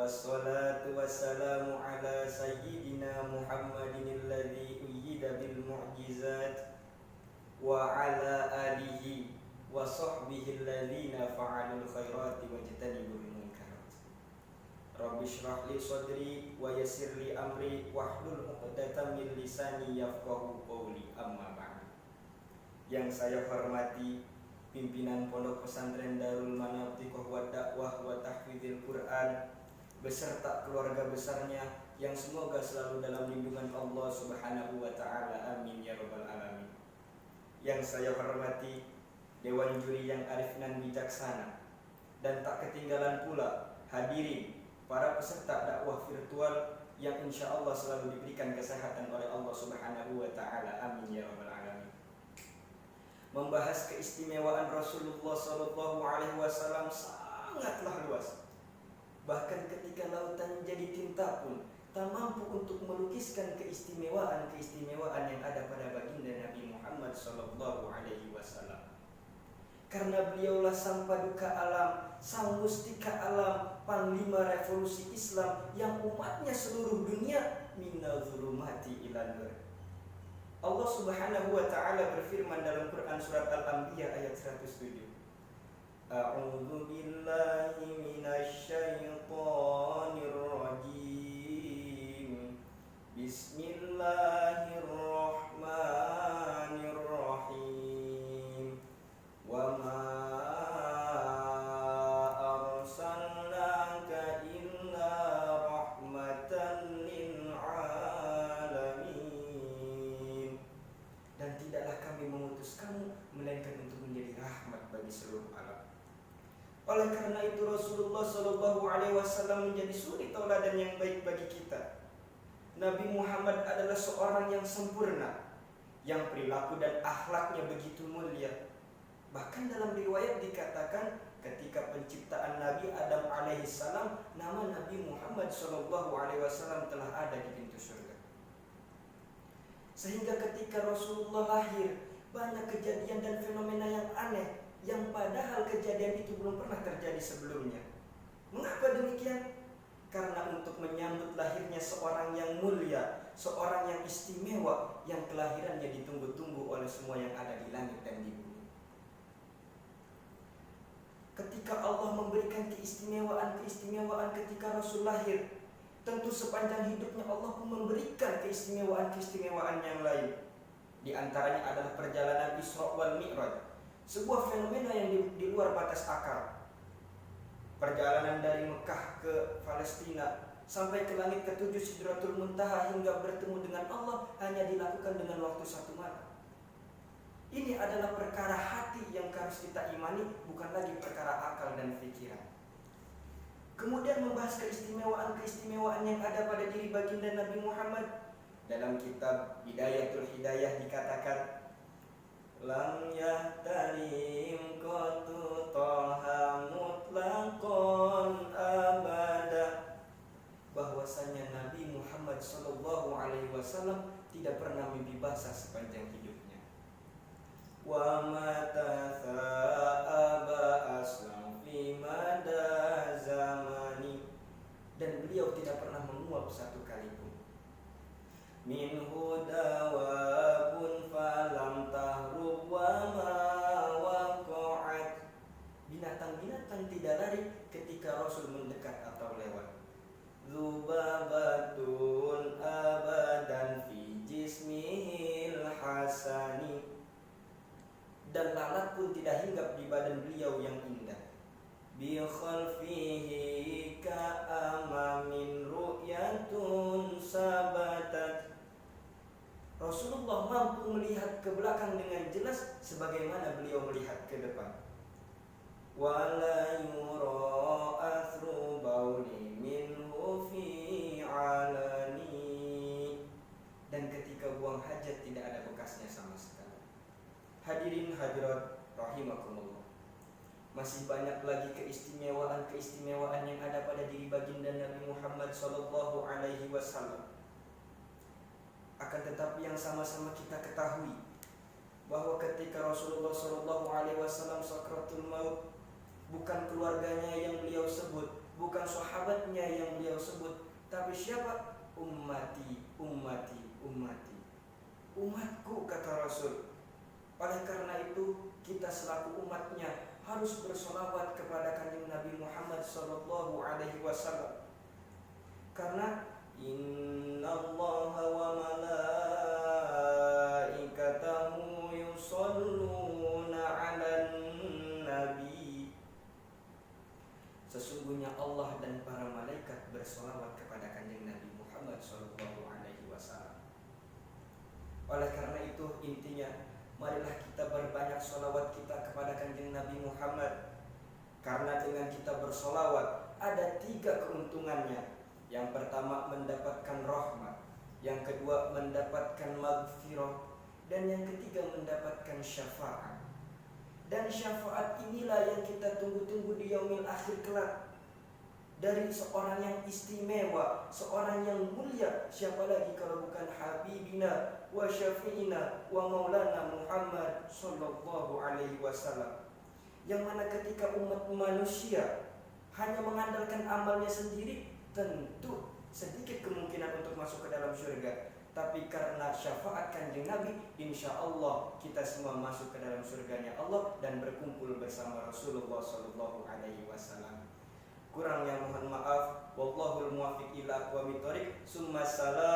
Wassalatu wassalamu ala sayyidina Muhammadin alladhi uyyida bil mu'jizat wa ala alihi wa sahbihi alladhina fa'alul khairati wajtanibul munkarat. Rabbi shrah li sadri wa yassir li amri wahlul 'uqdatam min lisani yafqahu qawli, amma ba'du. Yang saya hormati pimpinan Pondok Pesantren Darul Manatiqah wa Dakwah wa Tahfidzil Quran beserta keluarga besarnya yang semoga selalu dalam lindungan Allah Subhanahu wa taala, amin ya rabbal alamin. Yang saya hormati Dewan Juri yang arif dan bijaksana, dan tak ketinggalan pula hadirin para peserta dakwah virtual yang insya Allah selalu diberikan kesehatan oleh Allah Subhanahu wa taala, amin ya rabbal alamin. Membahas keistimewaan Rasulullah sallallahu alaihi wasallam sangatlah luas. Bahkan ketika lautan jadi tinta pun tak mampu untuk melukiskan keistimewaan yang ada pada baginda Nabi Muhammad sallallahu alaihi wasallam. Karena beliaulah sang paduka alam, sang mustika alam, panglima revolusi Islam yang umatnya seluruh dunia minal zulumati ilan nur. Allah Subhanahu wa taala berfirman dalam Quran surat Al-Anbiya ayat 107. A'udzu billahi minasyaitonir rajim. Bismillahirrahmanirrahim. Wa ma arsalnaka illa rahmatan lil alamin. Dan tidaklah kami mengutus kamu melainkan untuk menjadi rahmat bagi seluruh alam. Oleh karena itu Rasulullah Shallallahu Alaihi Wasallam menjadi suri tauladan yang baik bagi kita. Nabi Muhammad adalah seorang yang sempurna, yang perilaku dan akhlaknya begitu mulia. Bahkan dalam riwayat dikatakan ketika penciptaan Nabi Adam alaihissalam, nama Nabi Muhammad Shallallahu Alaihi Wasallam telah ada di pintu surga. Sehingga ketika Rasulullah lahir, banyak kejadian dan fenomena yang aneh yang padahal kejadian itu belum pernah terjadi sebelumnya. Mengapa demikian? Karena untuk menyambut lahirnya seorang yang mulia, seorang yang istimewa, yang kelahirannya ditunggu-tunggu oleh semua yang ada di langit dan di bumi. Ketika Allah memberikan keistimewaan ketika Rasul lahir, tentu sepanjang hidupnya Allah pun memberikan keistimewaan yang lain. Di antaranya adalah perjalanan Isra wal Mi'raj, sebuah fenomena yang di luar batas akal. Perjalanan dari Mekah ke Palestina sampai ke langit ketujuh Sidratul Muntaha hingga bertemu dengan Allah hanya dilakukan dengan waktu 1 malam. Ini adalah perkara hati yang harus kita imani, bukan lagi perkara akal dan pikiran. Kemudian membahas keistimewaan yang ada pada diri baginda Nabi Muhammad. Dalam kitab Bidayatul Hidayah dikatakan, lam yahtalim qatu taha mutlaqan abada, bahwasanya Nabi Muhammad sallallahu alaihi wasallam tidak pernah mimpi basah sepanjang hidupnya. Wa mata tha'aba aslam fi mada zamani, dan beliau tidak pernah menguap satu kali pun. Minhu dawabun falam tahrub wa ma waqa'at, binatang-binatang tidak lari ketika Rasul mendekat atau lewat. Zubabatun abadan fi jismihil hasani, dan lalat pun tidak hinggap di badan beliau yang indah. Bi khalfihi ka'amamin ru'yatun sabatat, Rasulullah mampu melihat ke belakang dengan jelas sebagaimana beliau melihat ke depan. Wala yura athru bauli minhu fi alani, dan ketika buang hajat tidak ada bekasnya sama sekali. Hadirin hadirat rahimakumullah, masih banyak lagi keistimewaan yang ada pada diri baginda Nabi Muhammad sallallahu alaihi wasallam. Akan tetapi yang sama-sama kita ketahui bahwa ketika Rasulullah sallallahu alaihi wasallam sakratul maut, bukan keluarganya yang beliau sebut, bukan sahabatnya yang Tapi siapa? Ummati, ummati, ummati. Umatku, kata Rasul. Oleh karena itu, kita selaku umatnya harus bersolawat kepada kanjeng Nabi Muhammad sallallahu alaihi wasallam. Karena innallaha wa malaikatahu yusholluna 'alan nabi. Sesungguhnya Allah dan para malaikat bersolawat kepada kanjeng Nabi Muhammad sallallahu alaihi wasallam. Oleh karena itu, intinya marilah kita berbanyak sholawat kita kepada kanjeng Nabi Muhammad. Karena dengan kita bersolawat ada 3 keuntungannya. Yang pertama mendapatkan rahmat, yang kedua mendapatkan maghfirah, dan yang ketiga mendapatkan syafaat. Dan syafaat inilah yang kita tunggu-tunggu di yaumil akhir kelak. Dari seorang yang istimewa, seorang yang mulia, siapa lagi kalau bukan Habibina wa syafi'ina wa maulana Muhammad sallallahu alaihi wasallam. Yang mana ketika umat manusia hanya mengandalkan amalnya sendiri, tentu sedikit kemungkinan untuk masuk ke dalam surga. Tapi karena syafaat kanjeng Nabi, insya Allah kita semua masuk ke dalam surganya Allah dan berkumpul bersama Rasulullah sallallahu alaihi wasallam. Kurangnya mohon maaf. Wallahul muwaffiq ila aqwamit thoriq. Summa salam.